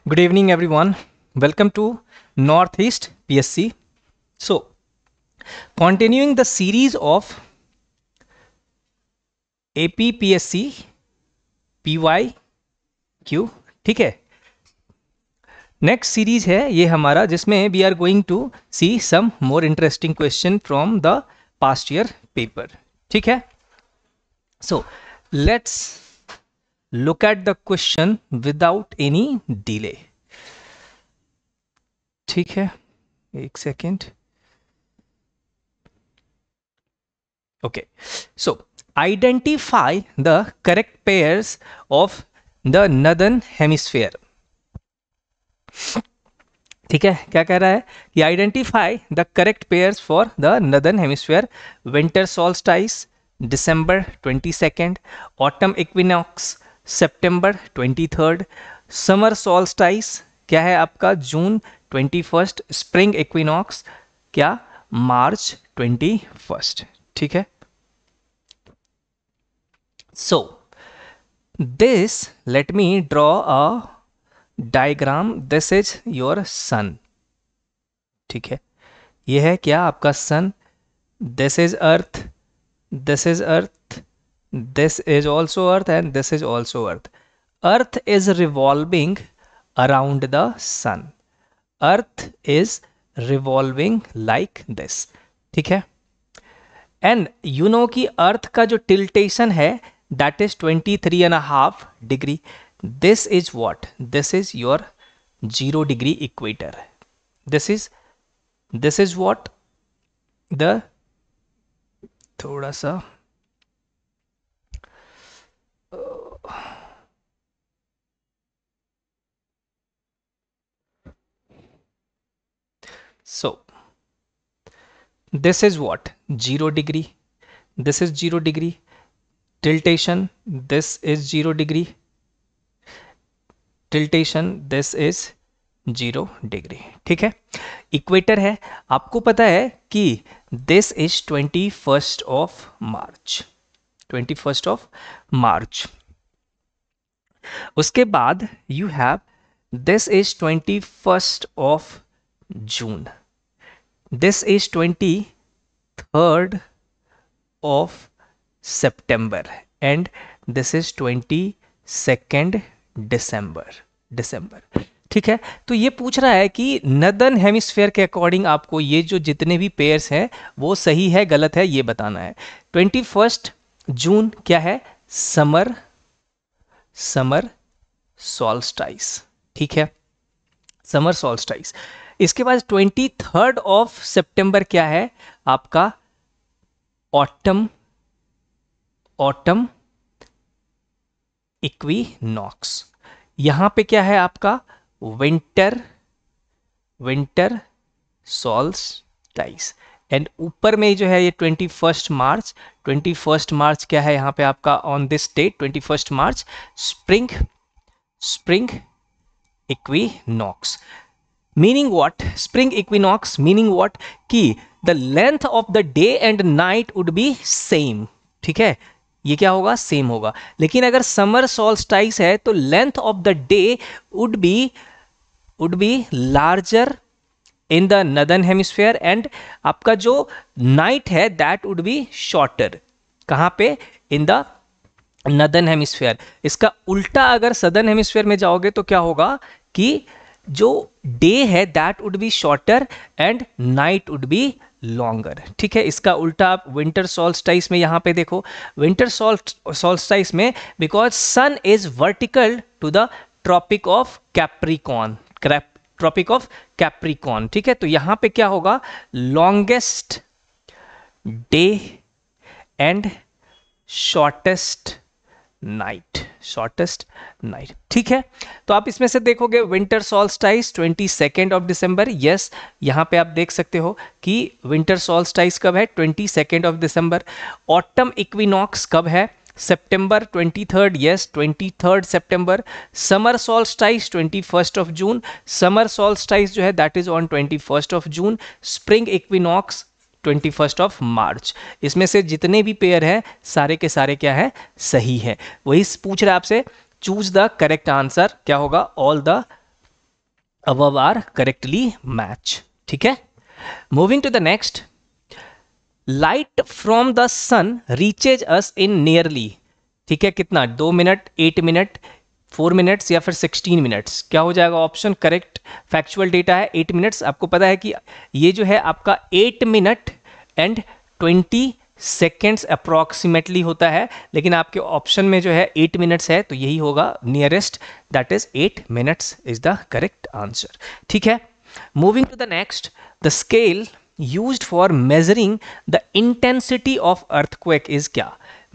Good evening, everyone. Welcome to Northeast PSC. So, continuing the series of AP PSC PYQ, ठीक है. Next series है ये हमारा, जिसमें we are going to see some more interesting question from the past year paper. ठीक है. So let's look at the question without any delay. ठीक है, एक second. Okay, so identify the correct pairs of the northern hemisphere. ठीक है, क्या कह रहा है कि identify the correct pairs for the northern hemisphere. Winter solstice December 22nd, autumn equinox September 23rd, summer solstice क्या है आपका जून 21st, स्प्रिंग इक्विनॉक्स क्या मार्च 21st. ठीक है. So this, let me draw a diagram. This is your sun. ठीक है, यह है क्या आपका sun. This is earth, this is earth, this is also earth, and this is also earth. Earth is revolving around the sun. Earth is revolving like this. ठीक है. and you know कि earth का जो tiltation है that is 23.5 degree. this is what? this is your 0 degree equator. this is what the थोड़ा सा so this is what 0 degree. this is 0 degree tiltation. this is 0 degree tiltation. this is 0 degree. ठीक है. Equator है. आपको पता है कि this is 21st of March. 21st of मार्च. उसके बाद you have this is 21st of June. This is 23rd of September and this is 22nd दिसंबर. ठीक है. तो ये पूछ रहा है कि नदर्न हेमिस्फीयर के अकॉर्डिंग आपको ये जो जितने भी पेयर्स हैं वो सही है गलत है ये बताना है. 21st जून क्या है? समर सॉल्स्टाइस. ठीक है, समर सॉल्स्टाइस. इसके बाद 23rd ऑफ सितंबर क्या है आपका? Autumn equinox. यहां पे क्या है आपका? विंटर सॉल्स्टाइस. एंड ऊपर में जो है ये 21st मार्च क्या है यहाँ पे आपका? On this date 21st March spring equinox. Meaning what? Spring equinox meaning what कि the length of the day and night would be same. ठीक है, ये क्या होगा? सेम होगा. लेकिन अगर समर सॉल्स्टाइस है तो length of the day would be larger in the northern hemisphere and आपका जो नाइट है दैट वुड बी शॉर्टर. कहाँ पे? In the northern hemisphere. इसका उल्टा अगर सदर्न हेमिस्फीयर में जाओगे तो क्या होगा कि जो डे है that would B shorter and night would B longer. ठीक है. इसका उल्टा आप विंटर सॉल्स्टाइस में यहां पे देखो. विंटर सॉल्स्टाइस में because sun is vertical to the tropic of Capricorn. ठीक है. तो यहां पे क्या होगा? Longest day and shortest night. ठीक है. तो आप इसमें से देखोगे winter solstice 22nd of December. Yes, यहां पे आप देख सकते हो कि विंटर सॉल्स्टाइस कब है? 22nd of December. Autumn equinox कब है? September 23rd. Yes, 23rd September. Summer solstice 21st of June. Summer solstice जो है that is on 21st of June. Spring equinox 21st of March. इसमें से जितने भी पेयर हैं सारे के सारे क्या है? सही है. वही पूछ रहा है आपसे, चूज द करेक्ट आंसर. क्या होगा? All the above are correctly match. ठीक है, moving to the next. Light from the sun reaches us in nearly, ठीक है, कितना, 2 मिनट, 8 मिनट, 4 मिनट्स या फिर 16 मिनट्स, क्या हो जाएगा ऑप्शन करेक्ट? फैक्चुअल डेटा है 8 मिनट्स, आपको पता है कि ये जो है आपका 8 मिनट एंड 20 सेकेंड्स अप्रॉक्सीमेटली होता है, लेकिन आपके ऑप्शन में जो है 8 मिनट्स है, तो यही होगा nearest, that is 8 minutes is the correct answer. ठीक है, moving to the next, the scale used for measuring the intensity of earthquake is क्या?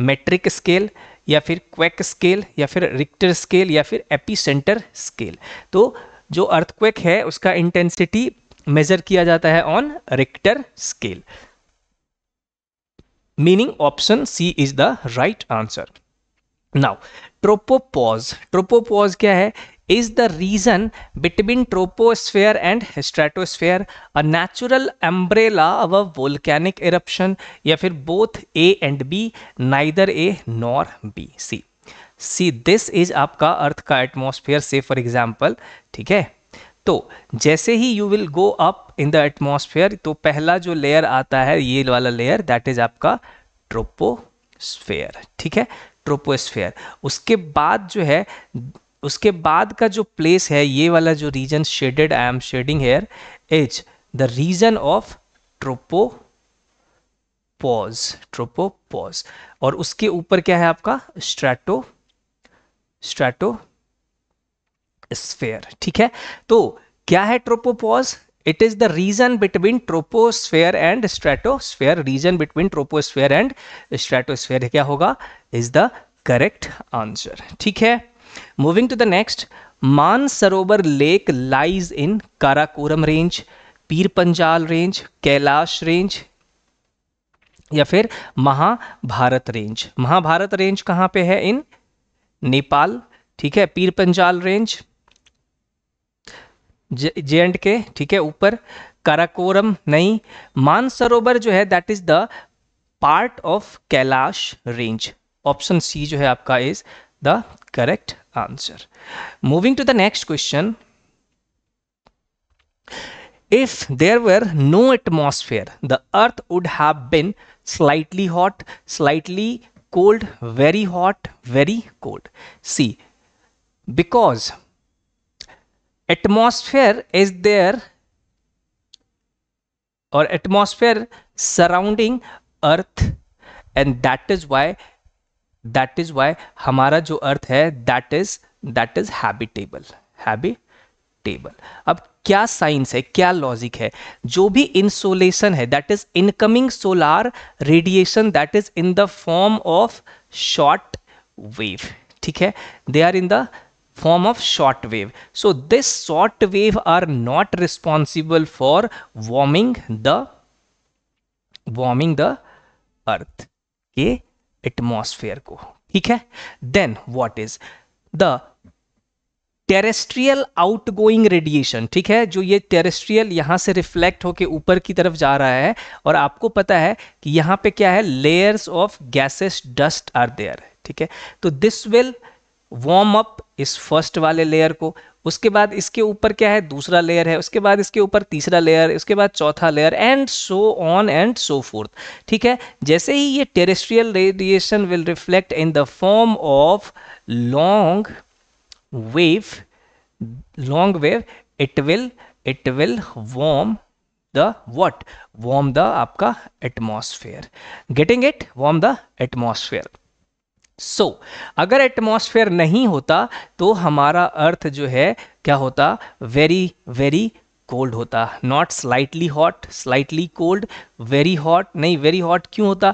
मेट्रिक स्केल या फिर क्वेक स्केल या फिर रिक्टर स्केल या फिर एपीसेंटर स्केल? तो जो अर्थक्वेक है उसका इंटेंसिटी मेजर किया जाता है on Richter scale, meaning option C is the right answer. Now tropopause क्या है? is the region between troposphere and stratosphere a natural umbrella of a volcanic eruption या फिर both A and B, neither A nor B? See this is आपका अर्थ का atmosphere से for example. ठीक है, तो जैसे ही you will go up in the atmosphere तो पहला जो लेयर आता है ये वाला लेयर, दैट इज आपका ट्रोपोस्फेयर। ठीक है, ट्रोपोस्फेयर। उसके बाद जो है, उसके बाद का जो प्लेस है, ये वाला जो region shaded, I am shading here, is the region of tropopause. और उसके ऊपर क्या है आपका? स्ट्रेटोस्फेयर। ठीक है, तो क्या है tropopause? It is the region between troposphere and stratosphere, region between troposphere and stratosphere क्या होगा? Is the correct answer. ठीक है, moving to the next, Mansarovar lake lies in Karakoram range, Pir Panjal range, Kailash range या फिर महाभारत रेंज? महाभारत रेंज कहां पे है? इन नेपाल। ठीक है, पीर पंजाल रेंज J&K, ठीक है, ऊपर। काराकोरम नहीं। मानसरोवर जो है that is the part of Kailash range, option C जो है आपका is the correct answer. Moving to the next question. If there were no atmosphere, the earth would have been slightly hot, slightly cold, very hot, very cold. See, because atmosphere is there or atmosphere surrounding earth, and that is why हमारा जो अर्थ है that is habitable. अब क्या science है, क्या logic है? जो भी इंसोलेशन है that is incoming solar radiation, that is in the form of short wave. ठीक है, they are in the form of short wave, so this short wave are not responsible for warming the earth के atmosphere को। ठीक है, then what is the terrestrial outgoing radiation? ठीक है, जो ये टेरेस्ट्रियल यहां से रिफ्लेक्ट होके ऊपर की तरफ जा रहा है, और आपको पता है कि यहां पे क्या है, layers of gases dust are there. ठीक है, तो दिस विल वार्म अप इस फर्स्ट वाले लेयर को, उसके बाद इसके ऊपर क्या है, दूसरा लेयर है, उसके बाद इसके ऊपर तीसरा लेयर, उसके बाद चौथा layer, and so on and so forth. ठीक है, जैसे ही ये terrestrial radiation will reflect in the form of long wave, it will warm the what? Warm the आपका atmosphere. Getting it? Warm the atmosphere. So अगर atmosphere नहीं होता तो हमारा अर्थ जो है क्या होता? वेरी वेरी कोल्ड होता, not slightly hot, slightly cold, very hot नहीं, वेरी हॉट क्यों होता?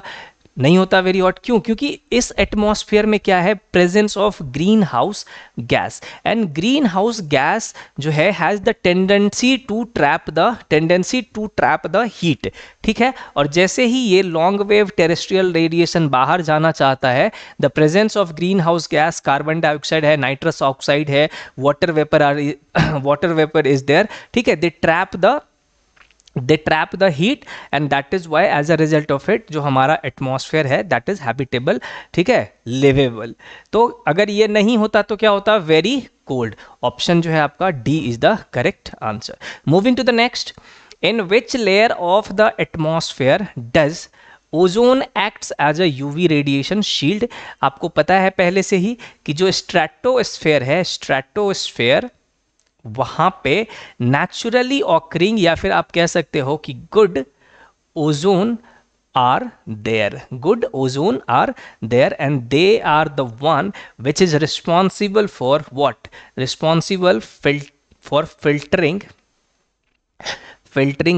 नहीं होता वेरी हॉट, क्यों? क्योंकि इस एटमॉस्फेयर में क्या है, presence of green house gas, and green house gas जो है has the tendency to trap the heat. ठीक है, और जैसे ही ये लॉन्ग वेव टेरेस्ट्रियल रेडिएशन बाहर जाना चाहता है, the presence of green house gas, carbon dioxide है, नाइट्रस ऑक्साइड है, वाटर वेपर इज देयर। ठीक है, they trap the they trap the heat and that is why as a result of it जो हमारा एटमॉस्फेयर है that is habitable, ठीक है, liveable. तो अगर ये नहीं होता तो क्या होता, वेरी कोल्ड। ऑप्शन जो है आपका D is the correct answer. Moving to the next, in which layer of the atmosphere does ozone acts as a UV radiation shield. आपको पता है पहले से ही कि जो स्ट्रेटोस्फेयर है, स्ट्रेटोस्फेयर वहां पे नेचुरली ऑकरिंग या फिर आप कह सकते हो कि good ozone are there, good ozone are there, and they are the one which is responsible for what, responsible for filtering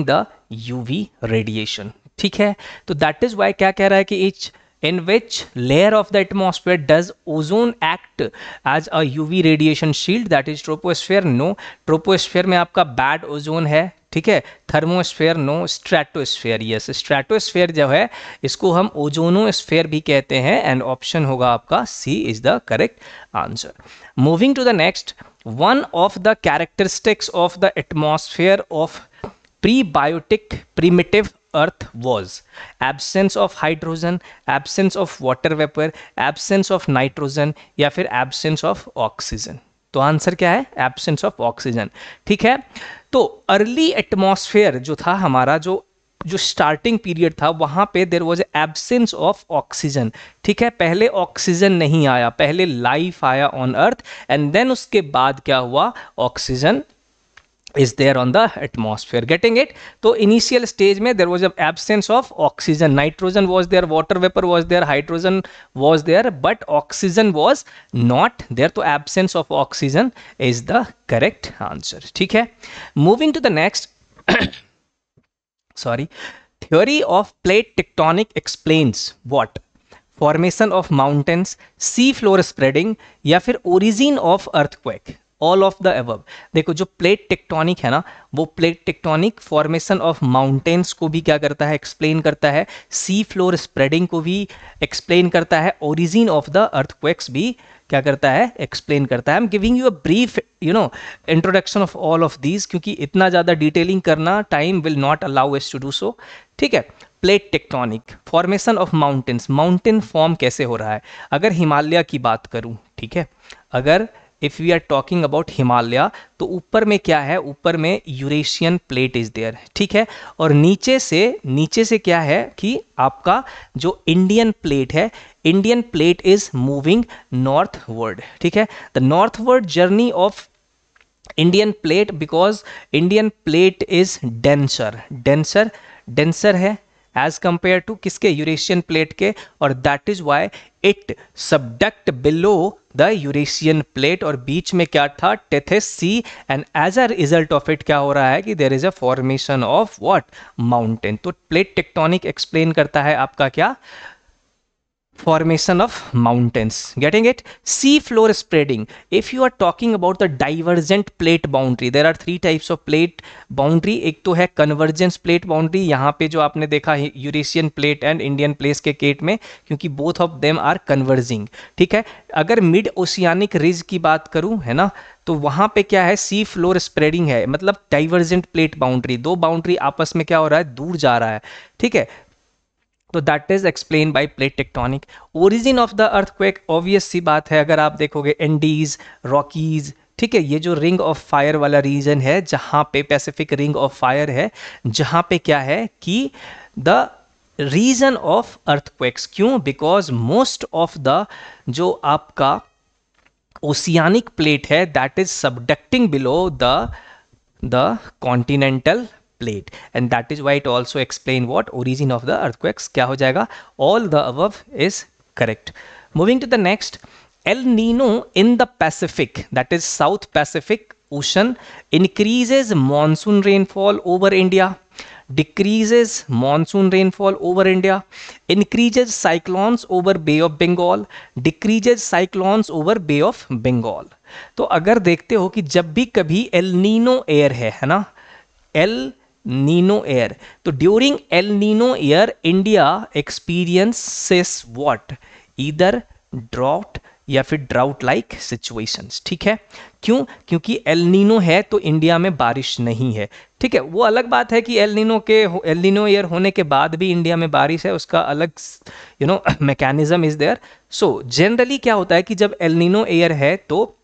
the UV radiation, ठीक है। तो that is why क्या कह रहा है कि each in which layer of the atmosphere does ozone act as a UV radiation shield, that is troposphere, no, troposphere में आपका bad ozone है, ठीक है। Thermosphere no, stratosphere yes, stratosphere जो है इसको हम ओजोनोस्फेयर भी कहते हैं, एंड ऑप्शन होगा आपका C is the correct answer. Moving to the next, one of the characteristics of the atmosphere of prebiotic primitive earth was absence of hydrogen, absence of water vapour, absence of nitrogen या फिर absence of oxygen. तो answer क्या है, absence of oxygen, ठीक है। तो early atmosphere जो था हमारा, जो स्टार्टिंग पीरियड था वहां पे there was absence of oxygen, ठीक है। पहले ऑक्सीजन नहीं आया, पहले लाइफ आया ऑन अर्थ, एंड देन उसके बाद क्या हुआ, oxygen is there on the atmosphere, getting it? तो initial stage में there was a absence of oxygen, nitrogen was there, water vapor was there, hydrogen was there, but oxygen was not there, तो absence of oxygen is the correct answer, ठीक है। moving to the next sorry, theory of plate tectonic explains what, formation of mountains, sea floor spreading या फिर origin of earthquake, all of the above. देखो जो plate tectonic है ना, वो plate tectonic formation of mountains को भी क्या करता है, एक्सप्लेन करता है, सी फ्लोर स्प्रेडिंग को भी एक्सप्लेन करता है, ओरिजिन ऑफ द अर्थक्वेक्स भी क्या करता है, एक्सप्लेन करता है। I am giving you a brief introduction of all of these, क्योंकि इतना ज़्यादा डिटेलिंग करना time will not allow us to do so, ठीक है। Plate tectonic, formation of mountains, mountain form कैसे हो रहा है। अगर हिमालय की बात करूँ, ठीक है, अगर if we are talking about Himalaya, तो ऊपर में क्या है, ऊपर में यूरेशियन प्लेट इज देयर, ठीक है, और नीचे से क्या है कि आपका जो इंडियन प्लेट है, Indian plate is moving northward, ठीक है। The northward journey of Indian plate, because Indian plate is denser है एज कंपेयर टू किसके, यूरेशियन प्लेट के, और that is why it subduct below the Eurasian plate, और बीच में क्या था, Tethys sea, and as a result of it क्या हो रहा है कि there is a formation of what, mountain. तो प्लेट टेक्टोनिक एक्सप्लेन करता है आपका क्या, formation of mountains, getting it? Sea floor spreading, if you are talking about the divergent plate boundary, there are three types of plate boundary, एक तो है convergence plate boundary, यहाँ पे जो आपने देखा Eurasian plate and Indian place के केट में, क्योंकि both of them are converging, ठीक है। अगर मिड ओशियानिक रिज की बात करूँ, है ना, तो वहाँ पे क्या है, सी फ्लोर स्प्रेडिंग है, मतलब डाइवर्जेंट प्लेट बाउंड्री, दो बाउंड्री आपस में क्या हो रहा है, दूर जा रहा है, ठीक है। तो that is explain by plate tectonic. Origin of the earthquake, obvious सी बात है, अगर आप देखोगे एंडीज, रॉकीज, ठीक है, ये जो रिंग ऑफ फायर वाला रीजन है, जहाँ पे पैसिफिक रिंग ऑफ फायर है, जहाँ पे क्या है कि द रीजन ऑफ अर्थक्वेक्स, क्यों, बिकॉज मोस्ट ऑफ द जो आपका ओशियानिक प्लेट है that is subducting below the continental plate, and that is why it also explain what, origin of the earthquakes, क्या हो जाएगा, all the above is correct. Moving to the next, El Nino in the Pacific, that is South Pacific Ocean, increases monsoon rainfall over India, decreases monsoon rainfall over India, increases cyclones over Bay of Bengal, decreases cyclones over Bay of Bengal. तो अगर देखते हो कि जब भी कभी L Nino year है ना, एल नीनो एयर, तो during El Nino year India experiences what, either drought या फिर ड्राउट लाइक सिचुएशंस। ठीक है, क्यों? क्योंकि एल नीनो है तो इंडिया में बारिश नहीं है। ठीक है, वो अलग बात है कि एल नीनो ईयर होने के बाद भी इंडिया में बारिश है, उसका अलग mechanism is there. So generally क्या होता है कि जब एल नीनो ईयर है तो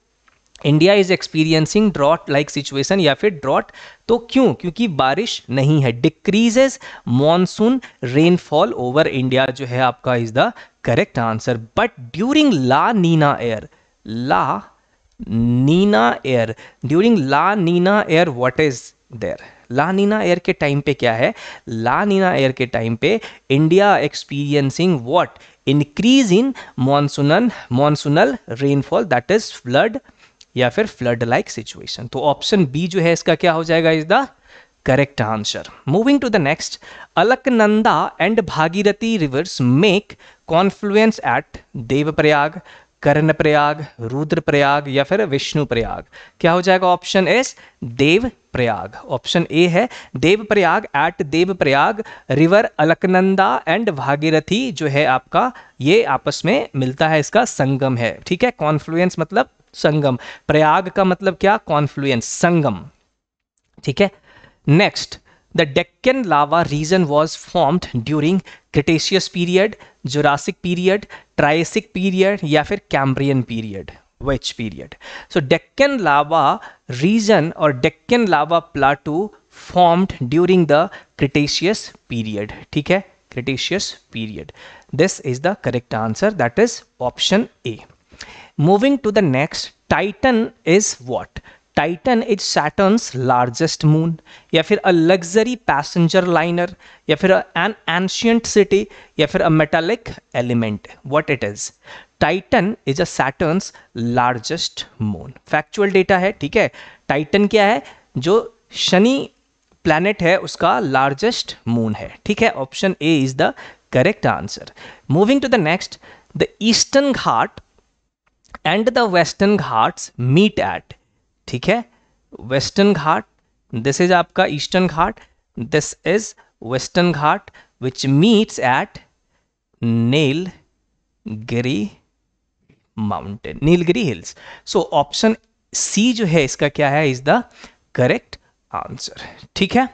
India is experiencing drought like situation या फिर ड्रॉट। तो क्यों? क्योंकि बारिश नहीं है। Decreases monsoon rainfall over India जो है आपका is the correct answer. But during La Nina year, La Nina year, during La Nina year what is there? La Nina year के टाइम पे क्या है? ला नीना एयर के time पे India experiencing what? Increase in monsoonal rainfall, that is flood या फिर flood like situation. तो option B जो है इसका क्या हो जाएगा? Is the correct answer. Moving to the next, Alaknanda and Bhagirathi rivers make confluence at Devprayag, Karnaprayag, Rudraprayag या फिर विष्णुप्रयाग। क्या हो जाएगा? Option S Devprayag. Option A है Devprayag. At Devprayag river Alaknanda and Bhagirathi जो है आपका ये आपस में मिलता है, इसका संगम है। ठीक है, कॉन्फ्लुएंस मतलब संगम, प्रयाग का मतलब क्या? कॉन्फ्लुएंस, संगम। ठीक है, next, the Deccan lava region was formed during Cretaceous period, Jurassic period, Triassic period या फिर Cambrian period. Which period? So Deccan lava region और Deccan lava plateau formed during the Cretaceous period. ठीक है, Cretaceous period. This is the correct answer, that is option A. Moving to the next, Titan is what? Titan is Saturn's largest moon, या फिर a luxury passenger liner, या फिर an ancient city, या फिर a metallic element. What it is? Titan is a Saturn's largest moon. Factual data है। ठीक है, Titan क्या है? जो शनि प्लैनेट है उसका लार्जेस्ट मून है। ठीक है, option A is the correct answer. Moving to the next, the Eastern Ghat and the Western Ghats meet at. ठीक है, वेस्टर्न घाट, दिस इज आपका Eastern Ghat, this is Western Ghat which meets at Nilgiri mountain, Nilgiri hills. So option C जो है इसका क्या है? Is the correct answer. ठीक है,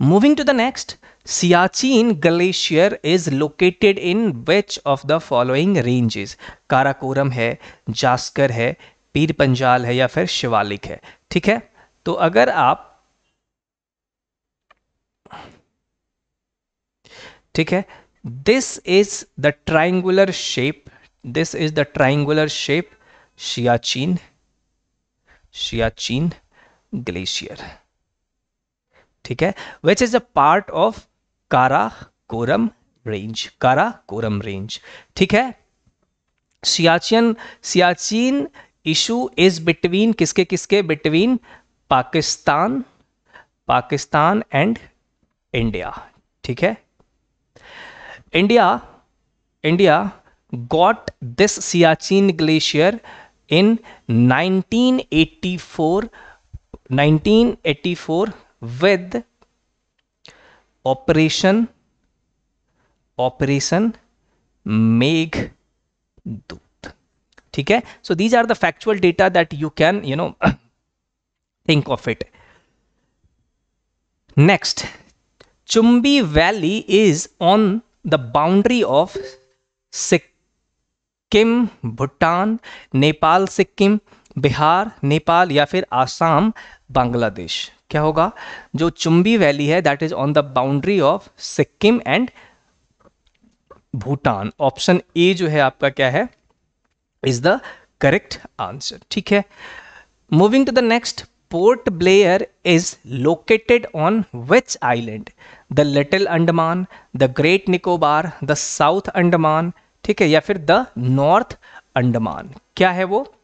moving to the next, Siachen glacier is located in which of the following ranges? Karakoram है, जास्कर है, पीर पंजाल है या फिर शिवालिक है। ठीक है, तो अगर आप, ठीक है, this is the triangular shape, this is the triangular shape Siachen glacier. ठीक है, which is a part of Karakoram range. ठीक है, सियाचिन इशू इज बिटवीन किसके? Between Pakistan and India. ठीक है, India got this Siachen glacier in 1984 with operation Meghdoot. ठीक है, so these are the factual data that you can think of it. Next, Chumbi valley is on the boundary of Sikkim, Bhutan, Nepal Sikkim, Bihar Nepal या फिर आसाम बांग्लादेश। क्या होगा? जो चुम्बी वैली है that is on the boundary of Sikkim and Bhutan. Option A जो है आपका क्या है? Is the correct answer. ठीक है, moving to the next, Port Blair is located on which island? The Little Andaman, the Great Nicobar, the South Andaman, ठीक है, या फिर द नॉर्थ अंडमान। क्या है वो?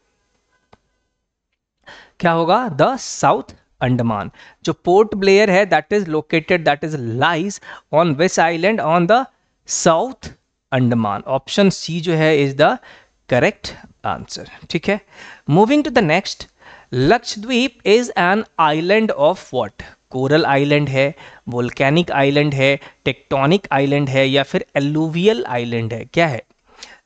क्या होगा? The South Andaman. जो पोर्ट ब्लेयर है that is located, that is lies on which island? On the South Andaman. Option C जो है इज द करेक्ट आंसर। ठीक है, moving to the next, Lakshadweep is an island of what? Coral island है, volcanic island है, tectonic island है या फिर alluvial island है? क्या है?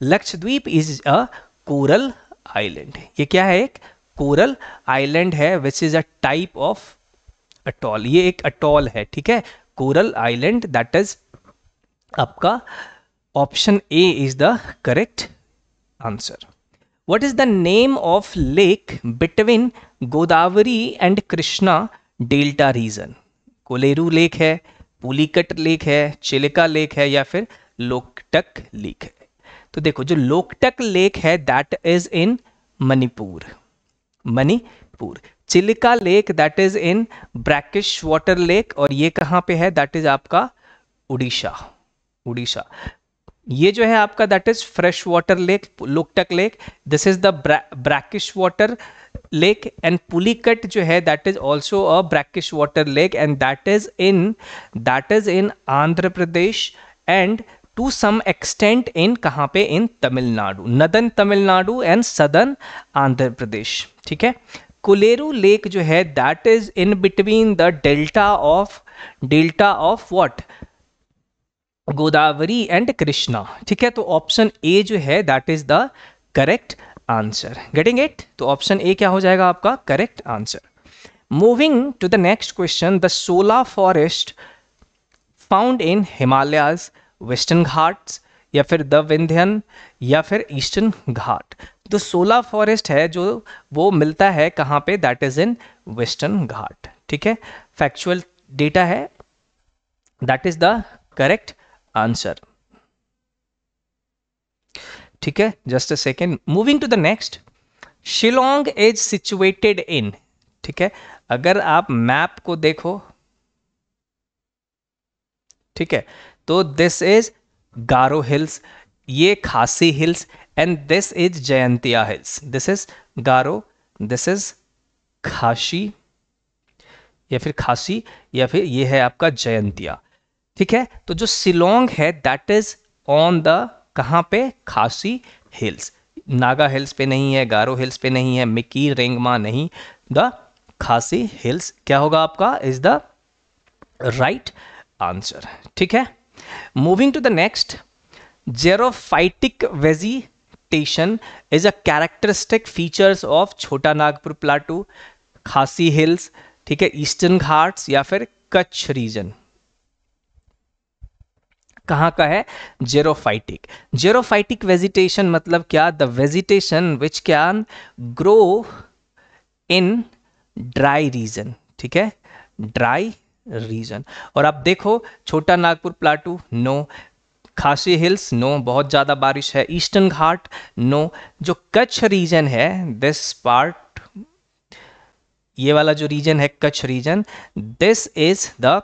Lakshadweep is a coral island. ये क्या है? एक कोरल आइलैंड है which is a type of atoll. ये एक अटॉल है, ठीक है, कोरल आइलैंड। दैट इज आपका option A is the correct answer. What is the name of lake between Godavari and Krishna delta region? Kolleru lake है, पुलिकट लेक है, Chilika lake है, या फिर लोकटक लेक है? तो देखो, जो लोकटक लेक है that is in Manipur, Manipur. Chilika lake that is in brackish water lake, और ये कहाँ पे है? दैट इज आपका उड़ीसा, उड़ीसा। ये जो है आपका that is fresh water lake, Loktak lake. This is the brackish water lake. And Pulicat जो है that is also a brackish water lake, and that is in Andhra Pradesh and to some extent in कहाँ पे? In Tamil Nadu, northern Tamil Nadu and southern Andhra Pradesh, ठीक है। Kolleru lake जो है that is in between the delta of what? Godavari and Krishna, ठीक है। तो ऑप्शन ए जो है that is the correct answer. Getting it? तो ऑप्शन ए क्या हो जाएगा आपका correct answer. Moving to the next question, the shola forest found in Himalayas, Western Ghats, या फिर द विंध्यन, या फिर ईस्टर्न घाट? तो सोला फॉरेस्ट है जो वो मिलता है कहाँ पे? That is in Western Ghat, ठीक है। फैक्चुअल डेटा है, that is the correct answer, ठीक है। Just a second, moving to the next, Shillong is situated in, ठीक है। अगर आप मैप को देखो, ठीक है, तो दिस इज गारो हिल्स, ये खासी hills, and this is Jaintia hills. This is Garo, this is खासी, या फिर खासी, या फिर ये है आपका जयंतिया, ठीक है। तो जो शिलोंग है दैट इज ऑन द कहाँ पे? खासी हिल्स। नागा हिल्स पे नहीं है, गारो हिल्स पे नहीं है, मिकी रेंगमा नहीं, द खासी हिल्स क्या होगा आपका? इज द राइट आंसर, ठीक है। Moving to the next, xerophytic vegetation is a characteristic features of Chota Nagpur plateau, खासी हिल्स, ठीक है, ईस्टर्न घाट्स, या फिर कच्छ रीजन? कहाँ का है? जेरोफाइटिक। जेरोफाइटिक वेजिटेशन मतलब क्या? The vegetation which can grow in dry region, ठीक है, ड्राई रीजन। और आप देखो, Chota Nagpur plateau no, Khasi hills no, बहुत ज़्यादा बारिश है, ईस्टर्न घाट नो, जो कच्छ रीजन है दिस पार्ट, ये वाला जो रीजन है Kutch region, this is the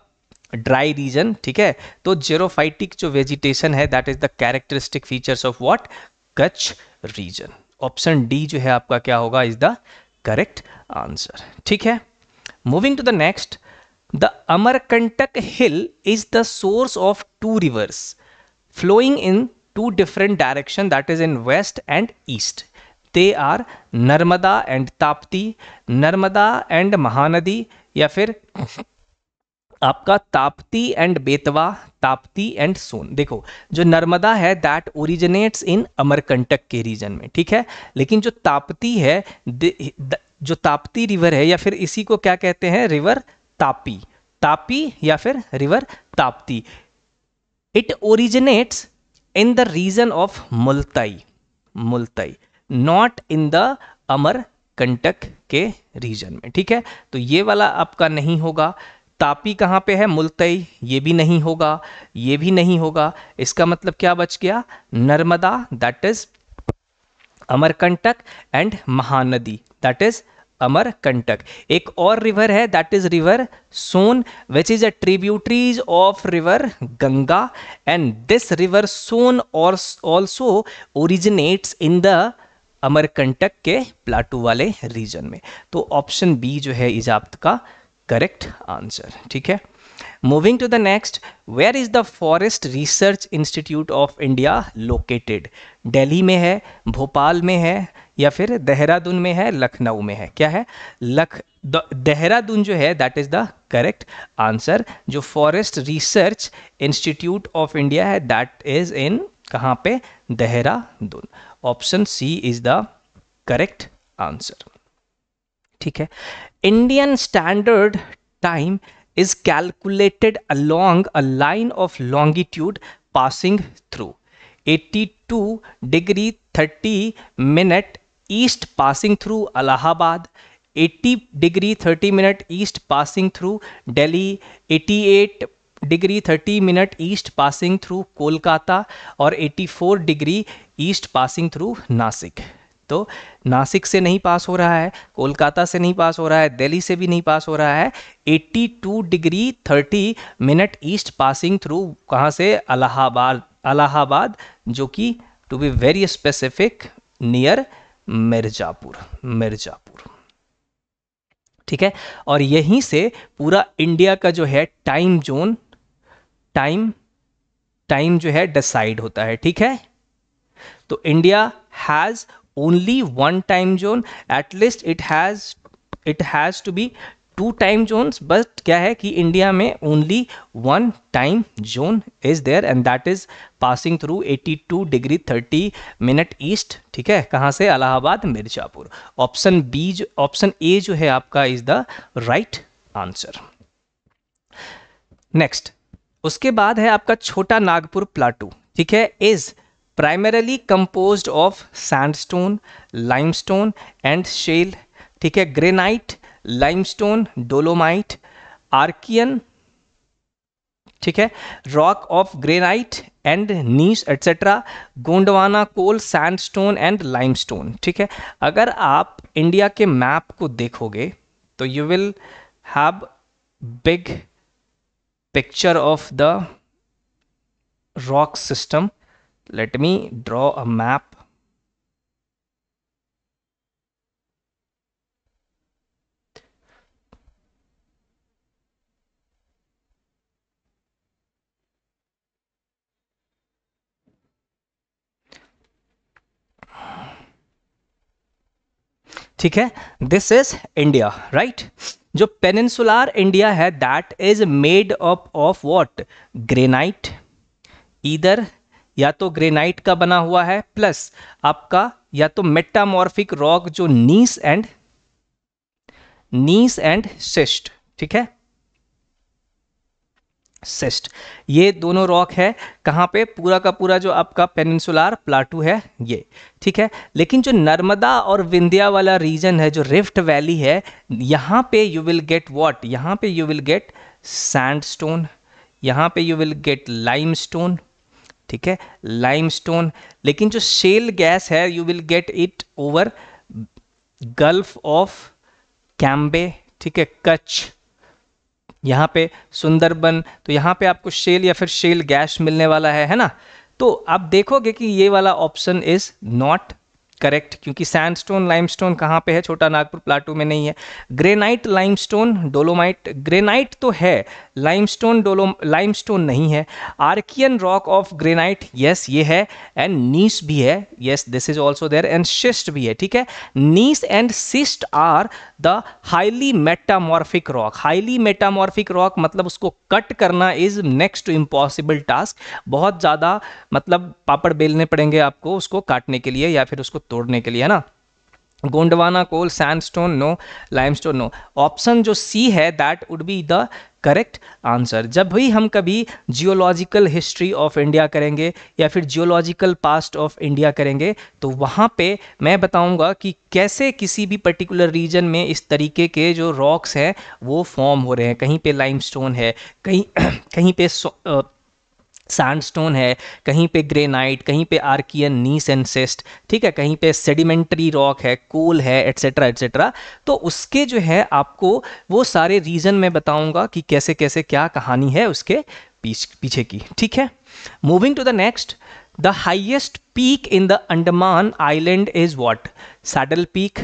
dry region, ठीक है। तो जेरोफाइटिक जो वेजिटेशन है that is the characteristic features of what? Kutch region. Option D जो है आपका क्या होगा? इज द करेक्ट आंसर, ठीक है। Moving to the next, the Amarkantak hill is the source of two rivers flowing in two different direction, that is in west and east. They are Narmada and Tapti, Narmada and Mahanadi, या फिर आपका Tapti and Betwa, Tapti and सोन। देखो, जो नर्मदा है that originates इन अमरकंटक के region में, ठीक है, लेकिन जो ताप्ती है, जो ताप्ती रिवर है, या फिर इसी को क्या कहते हैं? रिवर तापी, तापी या फिर river Tapti. It originates in the region of Multai, Multai, not in the Amarkantak के रीजन में, ठीक है। तो ये वाला आपका नहीं होगा। तापी कहाँ पे है? मुल्ताई, ये भी नहीं होगा, ये भी नहीं होगा। इसका मतलब क्या बच गया? Narmada that is Amarkantak and Mahanadi that is Amarkantak. एक और रिवर है that is river Son which is a tributaries of river Ganga, and this river Son also originates in the Amarkantak के प्लाटू वाले रीजन में। तो ऑप्शन बी जो है इज आपका करेक्ट आंसर, ठीक है। Moving to the next, where is the forest research institute of India located? Delhi में है, भोपाल में है, या फिर देहरादून में है, लखनऊ में है? क्या है? देहरादून जो है that is the correct answer. जो forest research institute of India है दैट इज इन कहाँ पे? Dehradun. Option C is the correct answer. ठीक है, Indian standard time is calculated along a line of longitude passing through 82 degree 30 minute east passing through Allahabad, 80 degree 30 minute east passing through Delhi, 88 degree 30 minute east passing through Kolkata और 84 degree east passing through Nasik। तो नासिक से नहीं पास हो रहा है, कोलकाता से नहीं पास हो रहा है, दिल्ली से भी नहीं पास हो रहा है, 82 degree 30 minute east passing through कहाँ से, इलाहाबाद, इलाहाबाद जो कि to be very specific near Mirzapur, Mirzapur. ठीक है, और यहीं से पूरा इंडिया का जो है टाइम जोन, टाइम जो है डिसाइड होता है। ठीक है, तो India has only one time zone, at least it has to be two time zones, but क्या है कि इंडिया में only one time zone is there and that is passing through 82 degree 30 minute east। ठीक है, कहाँ से, Allahabad, Mirzapur. Option B, option A जो है आपका is the right answer. Next, उसके बाद है आपका छोटा नागपुर प्लाटू। ठीक है, is primarily composed of sandstone, limestone and shale। ठीक है, ग्रेनाइट, लाइमस्टोन, डोलोमाइट, आर्कियन, ठीक है, rock of granite and gneiss etcetera, Gondwana coal, sandstone and limestone. ठीक है, अगर आप इंडिया के मैप को देखोगे तो you will have big picture of the rock system. Let me draw a map। ठीक है, दिस इज इंडिया, राइट। जो पेनिनसुलार इंडिया है that is made up of what, granite, इधर या तो ग्रेनाइट का बना हुआ है प्लस आपका या तो मेटामॉर्फिक रॉक जो नीस एंड सिस्ट। ठीक है, सिस्ट, ये दोनों रॉक है कहाँ पे, पूरा का पूरा जो आपका पेनिनसुलार प्लाटू है ये। ठीक है, लेकिन जो नर्मदा और विंध्या वाला रीजन है, जो रिफ्ट वैली है, यहाँ पे यू विल गेट व्हाट, यहाँ पे यू विल गेट सैंडस्टोन, यहाँ पे यू विल गेट लाइमस्टोन। ठीक है, लाइमस्टोन, लेकिन जो शेल गैस है you will get it over gulf of Cambay. ठीक है, कच्छ, यहाँ पे सुंदरबन, तो यहाँ पे आपको शेल या फिर शेल गैस मिलने वाला है ना। तो आप देखोगे कि ये वाला ऑप्शन इज नॉट करेक्ट, क्योंकि सैंडस्टोन लाइमस्टोन कहाँ पे है, छोटा नागपुर प्लाटू में नहीं है। ग्रेनाइट, लाइमस्टोन, डोलोमाइट, ग्रेनाइट तो है, लाइमस्टोन नहीं है। Archaean rock of granite, yes ये है, एंड नीस भी है, yes this is also there, and schist भी है। ठीक है, gneiss and schist are the highly metamorphic rock. Highly metamorphic rock मतलब उसको कट करना is next to impossible task, बहुत ज़्यादा मतलब पापड़ बेलने पड़ेंगे आपको उसको काटने के लिए या फिर उसको तोड़ने के लिए, है ना। Gondwana coal, sandstone no, limestone no. Option जो सी है that would be the correct answer. जब भी हम कभी जियोलॉजिकल हिस्ट्री ऑफ इंडिया करेंगे या फिर जियोलॉजिकल पास्ट ऑफ इंडिया करेंगे तो वहाँ पे मैं बताऊँगा कि कैसे किसी भी पर्टिकुलर रीजन में इस तरीके के जो रॉक्स हैं वो फॉर्म हो रहे हैं। कहीं पे लाइमस्टोन है, कहीं पे सैंडस्टोन है, कहीं पे ग्रेनाइट, कहीं पे आर्कियन, नीस एंड सिस्ट। ठीक है, कहीं पे सेडिमेंट्री रॉक है, कोल है, एटसेट्रा एटसेट्रा। तो उसके जो है आपको वो सारे रीजन में बताऊंगा कि कैसे कैसे क्या कहानी है उसके पीछे की। ठीक है, moving to the next, the highest peak in the Andaman island is what, Saddle Peak,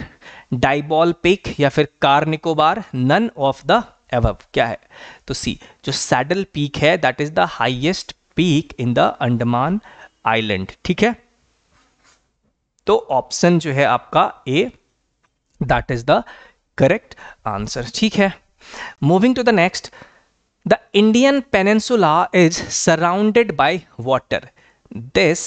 Diabol peak या फिर Car Nicobar, none of the above. क्या है, तो सी, जो सैडल पीक है that is the highest peak in the Andaman island. ठीक है, तो ऑप्शन जो है आपका A, that is the correct answer. ठीक है, moving to the next, the Indian peninsula is surrounded by water, this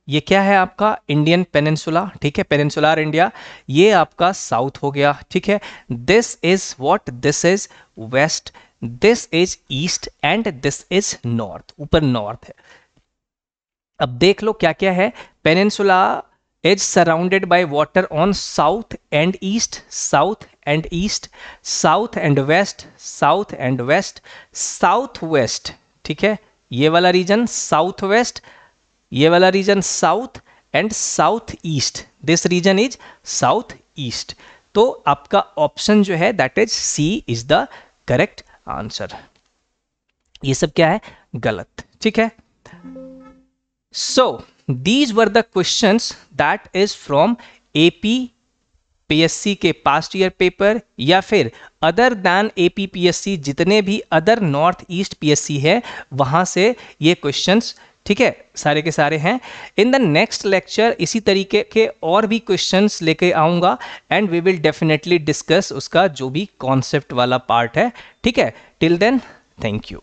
ये क्या है आपका इंडियन पेनिनसुला, ठीक है, पेनिनसुलर इंडिया, ये आपका साउथ हो गया, ठीक है। This is what, this is west, this is east and this is north, ऊपर नॉर्थ है। अब देख लो क्या क्या है, peninsula is surrounded by water on south and east, south and east, south and west, south and west, southwest, ठीक है, ये वाला रीजन साउथ वेस्ट, ये वाला region south and south east, this region is south east. तो आपका option जो है that is C is the correct answer. ये सब क्या है, गलत, ठीक है। So these were the questions that is from AP PSC के पास्ट ईयर पेपर या फिर अदर दैन AP PSC जितने भी अदर नॉर्थ ईस्ट PSC है वहां से ये क्वेश्चंस, ठीक है, सारे के सारे हैं। इन द नेक्स्ट लेक्चर इसी तरीके के और भी क्वेश्चंस लेके आऊंगा and we will definitely discuss उसका जो भी कॉन्सेप्ट वाला पार्ट है, ठीक है। Till then thank you.